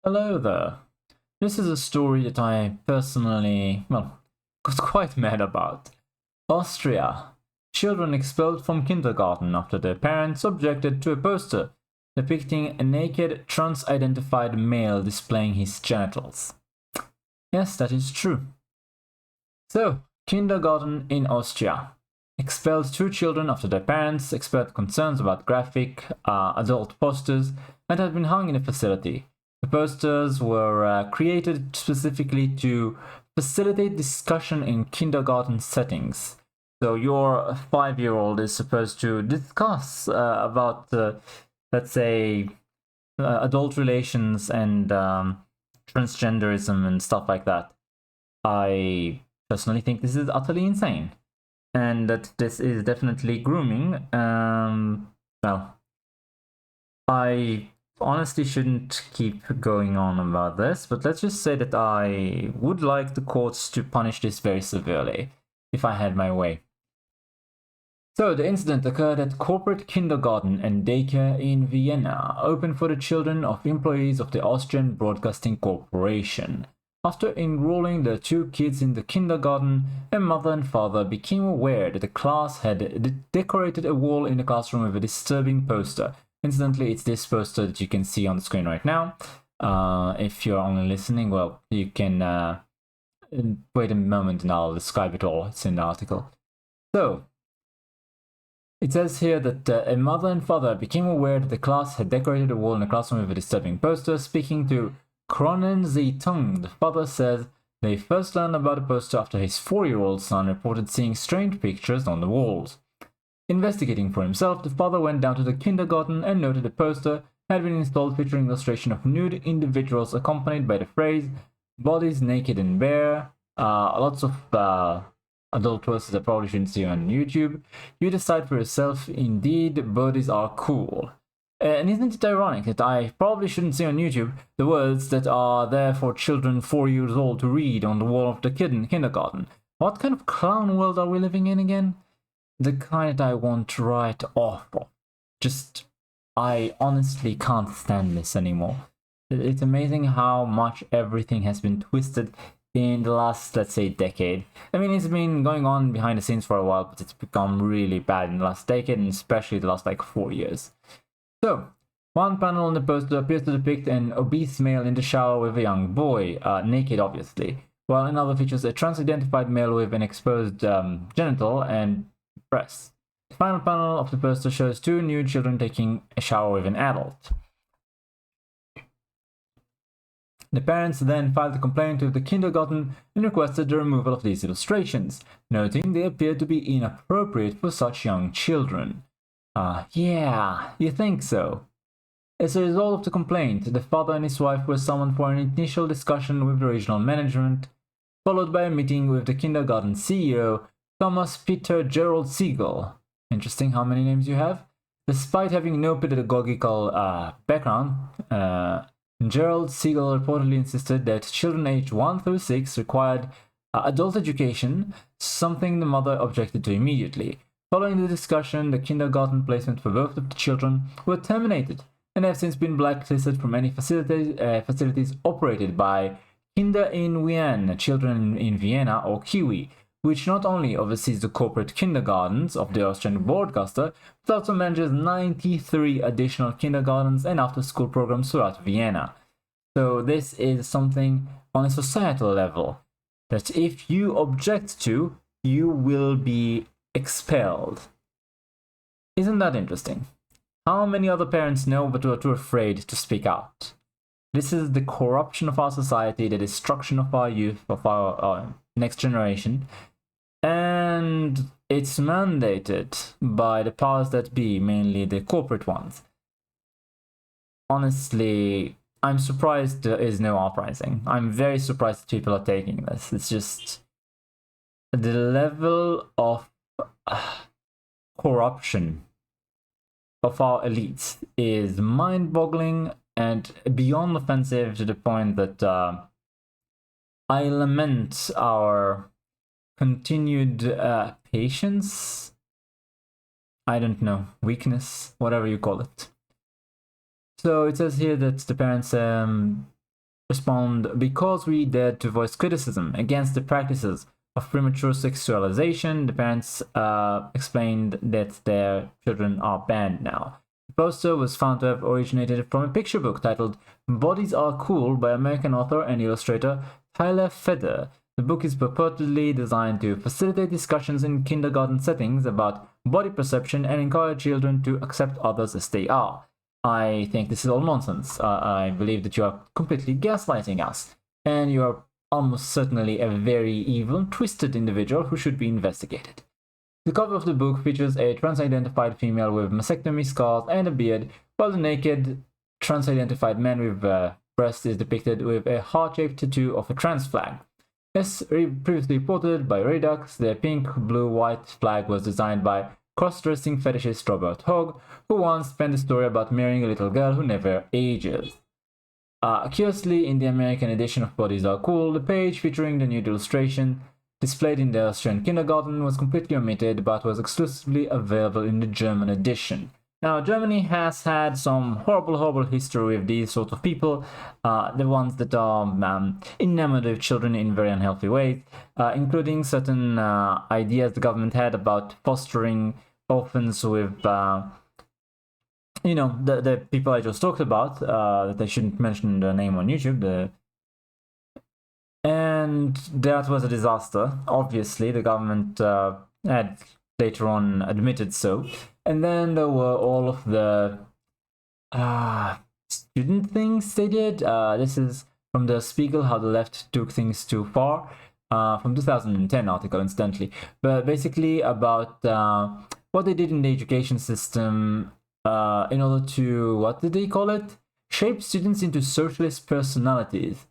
Hello there. This is a story that I personally, was quite mad about. Austria. Children expelled from kindergarten after their parents objected to a poster depicting a naked, trans-identified male displaying his genitals. Yes, that is true. So, kindergarten in Austria. Expelled two children after their parents expressed concerns about graphic, adult posters that had been hung in the facility. The posters were created specifically to facilitate discussion in kindergarten settings. So your 5-year-old is supposed to discuss about, let's say, adult relations and transgenderism and stuff like that. I personally think this is utterly insane, and that this is definitely grooming. Well, I honestly shouldn't keep going on about this, but let's just say that I would like the courts to punish this very severely, if I had my way. So, the incident occurred at corporate kindergarten and daycare in Vienna, open for the children of employees of the Austrian Broadcasting Corporation. After enrolling the two kids in the kindergarten, a mother and father became aware that the class had decorated a wall in the classroom with a disturbing poster. Incidentally, it's this poster that you can see on the screen right now. If you're only listening, well, you can wait a moment and I'll describe it all. It's in the article. So, it says here that a mother and father became aware that the class had decorated a wall in the classroom with a disturbing poster. Speaking to Kronen Zeitung, the father said they first learned about the poster after his 4-year-old son reported seeing strange pictures on the walls. Investigating for himself, the father went down to the kindergarten and noted the poster had been installed featuring illustration of nude individuals accompanied by the phrase, bodies naked and bare, lots of adult posters I probably shouldn't see on YouTube. You decide for yourself, indeed, bodies are cool. And isn't it ironic that I probably shouldn't see on YouTube the words that are there for children 4 years old to read on the wall of the kindergarten? What kind of clown world are we living in again? The kind that I want right off of. Just, I honestly can't stand this anymore. It's amazing how much everything has been twisted in the last, let's say, decade. I mean, it's been going on behind the scenes for a while, but it's become really bad in the last decade, and especially the last, 4 years. So, one panel on the poster appears to depict an obese male in the shower with a young boy, naked obviously, while another features a trans-identified male with an exposed genital and breasts. The final panel of the poster shows two nude children taking a shower with an adult. The parents then filed a complaint with the kindergarten and requested the removal of these illustrations, noting they appeared to be inappropriate for such young children. Yeah, you think so? As a result of the complaint, the father and his wife were summoned for an initial discussion with the regional management, followed by a meeting with the kindergarten CEO, Thomas Peter Gerald Siegel. Interesting how many names you have. Despite having no pedagogical background, Gerald Siegel reportedly insisted that children aged 1 through 6 required adult education, something the mother objected to immediately. Following the discussion, the kindergarten placement for both of the children were terminated and have since been blacklisted from any facilities operated by Kinder in Wien, Children in Vienna, or Kiwi, which not only oversees the corporate kindergartens of the Austrian broadcaster, but also manages 93 additional kindergartens and after-school programs throughout Vienna. So this is something on a societal level that if you object to, you will be expelled. Isn't that interesting? How many other parents know but are too afraid to speak out? This is the corruption of our society, the destruction of our youth, of our next generation, and it's mandated by the powers that be, mainly the corporate ones. Honestly, I'm surprised there is no uprising. I'm very surprised that people are taking this. It's just the level of corruption of our elites is mind-boggling and beyond offensive to the point that I lament our continued patience, I don't know, weakness, whatever you call it. So it says here that the parents respond because we dared to voice criticism against the practices of premature sexualization. The parents explained that their children are banned now. The poster was found to have originated from a picture book titled Bodies Are Cool by American author and illustrator Tyler Feder. The book is purportedly designed to facilitate discussions in kindergarten settings about body perception and encourage children to accept others as they are. I think this is all nonsense. I believe that you are completely gaslighting us, and you are almost certainly a very evil, twisted individual who should be investigated. The cover of the book features a trans-identified female with mastectomy scars and a beard, while the naked trans-identified man with a breast is depicted with a heart-shaped tattoo of a trans flag. As previously reported by Redux, the pink, blue, white flag was designed by cross-dressing fetishist Robert Hogg, who once penned a story about marrying a little girl who never ages. Curiously, in the American edition of Bodies Are Cool, the page featuring the nude illustration displayed in the Austrian kindergarten was completely omitted, but was exclusively available in the German edition. Now, Germany has had some horrible history with these sort of people, the ones that are enamored with children in very unhealthy ways, including certain ideas the government had about fostering orphans with, the people I just talked about, that I shouldn't mention the name on YouTube, and that was a disaster. Obviously, the government had later on admitted so. And then there were all of the student things they did. This is from the Spiegel, How the Left Took Things Too Far, from 2010 article, incidentally. But basically about what they did in the education system in order to, what did they call it? Shape students into socialist personalities.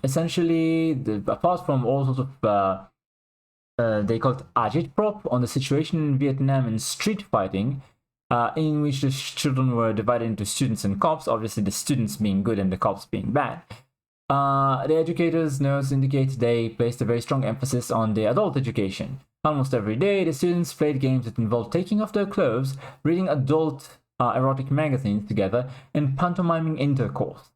Essentially, apart from all sorts of they called agitprop on the situation in Vietnam and street fighting, in which the children were divided into students and cops, obviously the students being good and the cops being bad. The educators' notes indicate they placed a very strong emphasis on the adult education. Almost every day, the students played games that involved taking off their clothes, reading adult erotic magazines together, and pantomiming intercourse.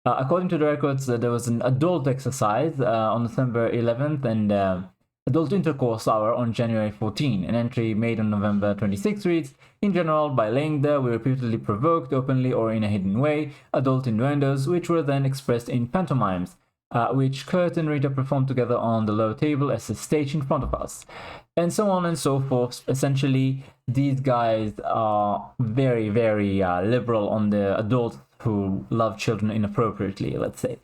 According to the records, there was an adult exercise on December 11th and Adult Intercourse Hour on January 14. An entry made on November 26 reads, in general, by laying there, we repeatedly provoked, openly or in a hidden way, adult innuendos, which were then expressed in pantomimes, which Kurt and Rita performed together on the low table as a stage in front of us. And so on and so forth. Essentially, these guys are very, very liberal on the adults who love children inappropriately, let's say.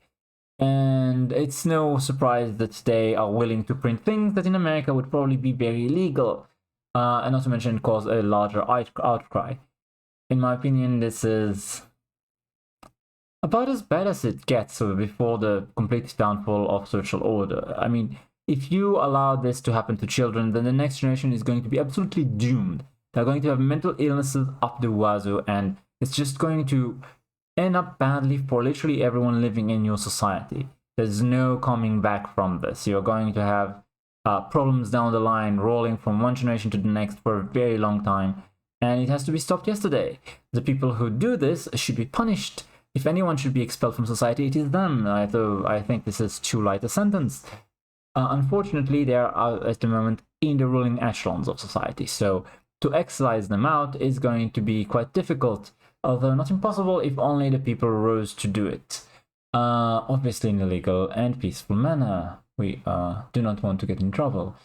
And it's no surprise that they are willing to print things that in America would probably be very illegal, and not to mention cause a larger outcry. In my opinion, this is about as bad as it gets before the complete downfall of social order. I mean, if you allow this to happen to children, then the next generation is going to be absolutely doomed. They're going to have mental illnesses up the wazoo, and it's just going to end up badly for literally everyone living in your society. There's no coming back from this. You're going to have problems down the line, rolling from one generation to the next for a very long time, and it has to be stopped yesterday. The people who do this should be punished. If anyone should be expelled from society, it is them, though I think this is too light a sentence. Unfortunately, they are at the moment in the ruling echelons of society, so to excise them out is going to be quite difficult, although not impossible if only the people rose to do it. Obviously in a legal and peaceful manner. We do not want to get in trouble.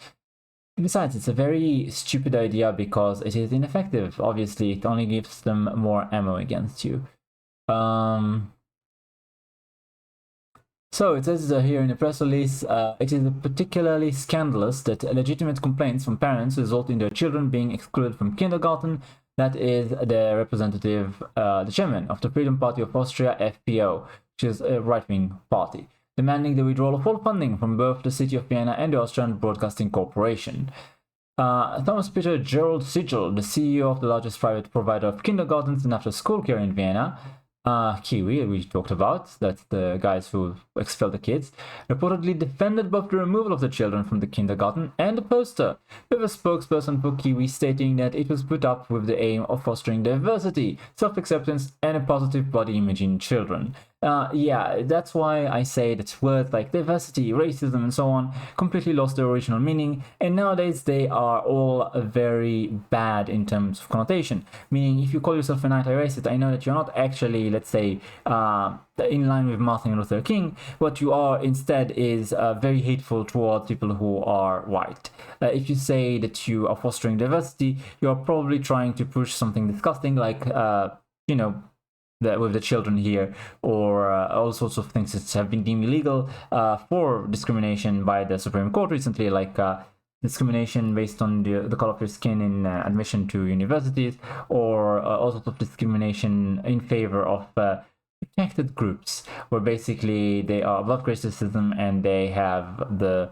Besides, it's a very stupid idea because it is ineffective. Obviously, it only gives them more ammo against you. So it says here in the press release, it is particularly scandalous that legitimate complaints from parents result in their children being excluded from kindergarten. That is the representative, the chairman of the Freedom Party of Austria, FPO, which is a right-wing party, demanding the withdrawal of all funding from both the city of Vienna and the Austrian Broadcasting Corporation. Thomas Peter Gerald Sigel, the CEO of the largest private provider of kindergartens and after-school care in Vienna, Kiwi, we talked about, that's the guys who expel the kids, reportedly defended both the removal of the children from the kindergarten and the poster, with a spokesperson for Kiwi stating that it was put up with the aim of fostering diversity, self-acceptance, and a positive body image in children. Yeah, that's why I say that words like diversity, racism, and so on completely lost their original meaning, and nowadays they are all very bad in terms of connotation. Meaning, if you call yourself an anti-racist, I know that you're not actually, let's say, in line with Martin Luther King. What you are instead is very hateful towards people who are white. If you say that you are fostering diversity, you're probably trying to push something disgusting like, you know, with the children here, or all sorts of things that have been deemed illegal for discrimination by the Supreme Court recently, like discrimination based on the color of your skin in admission to universities, or all sorts of discrimination in favor of protected groups, where basically they are above racism and they have the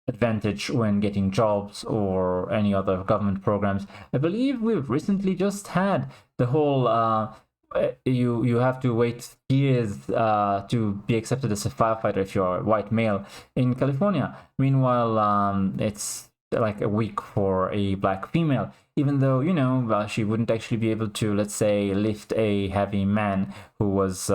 advantage when getting jobs or any other government programs. I believe we've recently just had the whole you have to wait years to be accepted as a firefighter if you're a white male in California. Meanwhile, it's like a week for a black female, even though, you know, she wouldn't actually be able to, let's say, lift a heavy man who was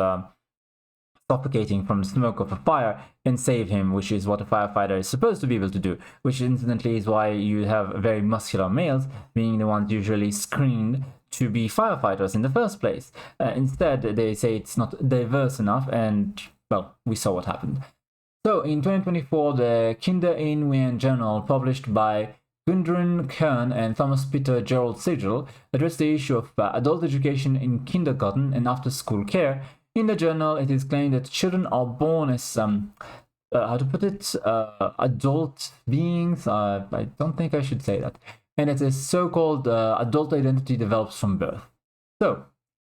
suffocating from the smoke of a fire and save him, which is what a firefighter is supposed to be able to do, which incidentally is why you have very muscular males being the ones usually screened to be firefighters in the first place. Instead, they say it's not diverse enough, and, well, we saw what happened. So, in 2024, the Kinderinnungen Journal, published by Gudrun Kern and Thomas Peter Gerald Sigel, addressed the issue of adult education in kindergarten and after-school care. In the journal, it is claimed that children are born as how to put it, adult beings. I don't think I should say that. And it is so-called adult identity develops from birth. So,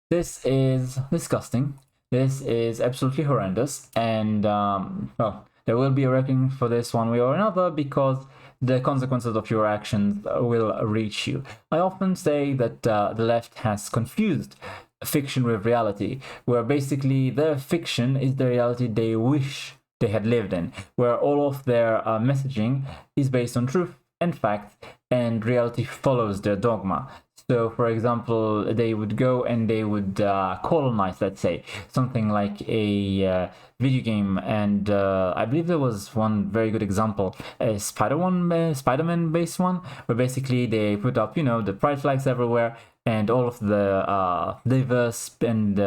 this is disgusting. This is absolutely horrendous. And, well, there will be a reckoning for this one way or another, because the consequences of your actions will reach you. I often say that the left has confused fiction with reality, where basically their fiction is the reality they wish they had lived in, where all of their messaging is based on truth and fact, and reality follows their dogma. So, for example, they would go and they would colonize, let's say, something like a video game, and I believe there was one very good example, a Spider-Man based one, where basically they put up, you know, the pride flags everywhere, and all of the diverse and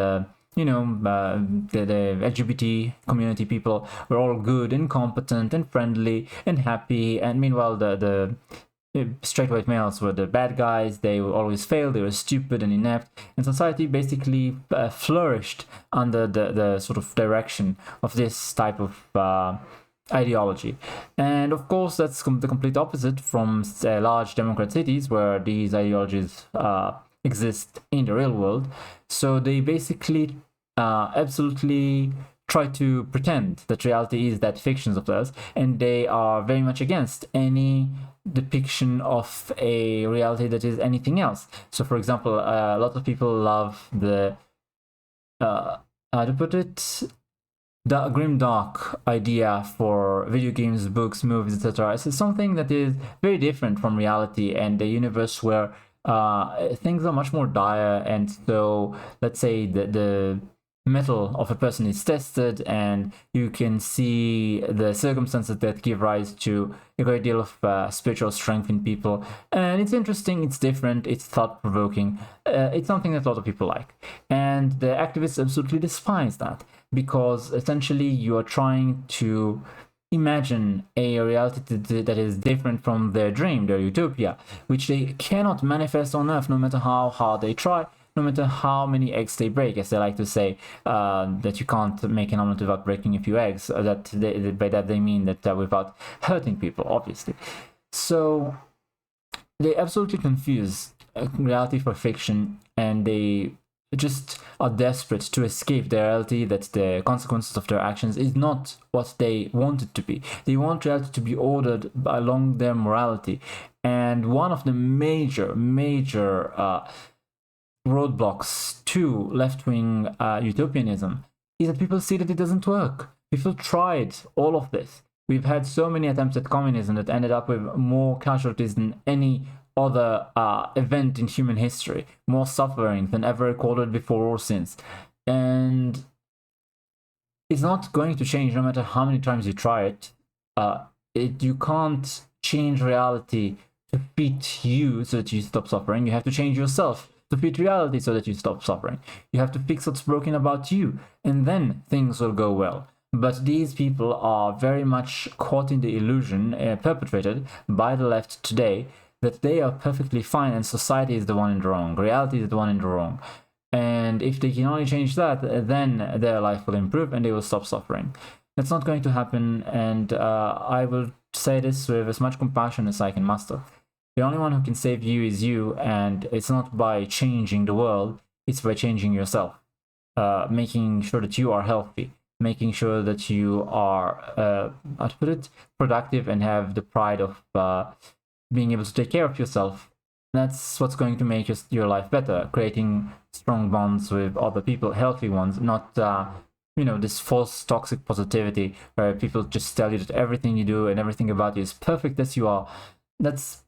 you know, the LGBT community people were all good and competent and friendly and happy, and meanwhile the straight white males were the bad guys. They would always fail, they were stupid and inept, and society basically flourished under the sort of direction of this type of ideology. And of course, that's the complete opposite from large democrat cities where these ideologies exist in the real world. So they basically absolutely try to pretend that reality is that fictions of theirs, and they are very much against any depiction of a reality that is anything else. So, for example, a lot of people love the how to put it, the grimdark idea for video games, books, movies, etc. It's something that is very different from reality and a universe where things are much more dire, and so let's say the metal of a person is tested, and you can see the circumstances that give rise to a great deal of spiritual strength in people. And it's interesting, it's different, it's thought-provoking. It's something that a lot of people like. And the activists absolutely despise that, because essentially you are trying to imagine a reality that is different from their dream, their utopia, which they cannot manifest on Earth no matter how hard they try, no matter how many eggs they break, as they like to say, that you can't make an omelet without breaking a few eggs. By that they mean that without hurting people, obviously. So they absolutely confuse reality for fiction, and they just are desperate to escape the reality that the consequences of their actions is not what they want it to be. They want reality to be ordered along their morality. And one of the major roadblocks to left-wing utopianism is that people see that it doesn't work. People tried all of this. We've had so many attempts at communism that ended up with more casualties than any other event in human history, more suffering than ever recorded before or since. And it's not going to change no matter how many times you try it. You can't change reality to fit you so that you stop suffering. You have to change yourself to fit reality so that you stop suffering. You have to fix what's broken about you, and then things will go well. But these people are very much caught in the illusion perpetrated by the left today that they are perfectly fine and society is the one in the wrong, reality is the one in the wrong. And if they can only change that, then their life will improve and they will stop suffering. That's not going to happen, and I will say this with as much compassion as I can muster. The only one who can save you is you, and it's not by changing the world, it's by changing yourself. Making sure that you are healthy, making sure that you are, how to put it, productive and have the pride of being able to take care of yourself. That's what's going to make your life better, creating strong bonds with other people, healthy ones, not this false toxic positivity where people just tell you that everything you do and everything about you is perfect as you are. That's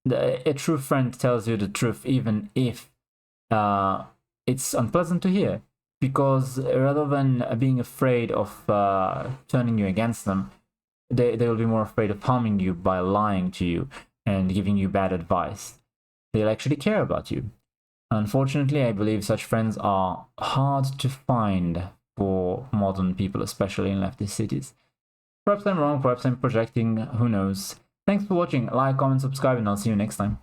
a true friend tells you the truth even if it's unpleasant to hear, because rather than being afraid of turning you against them, they will be more afraid of harming you by lying to you and giving you bad advice. They'll actually care about you. Unfortunately, I believe such friends are hard to find for modern people, especially in leftist cities. Perhaps I'm wrong, perhaps I'm projecting, who knows. Thanks for watching, like, comment, subscribe, and I'll see you next time.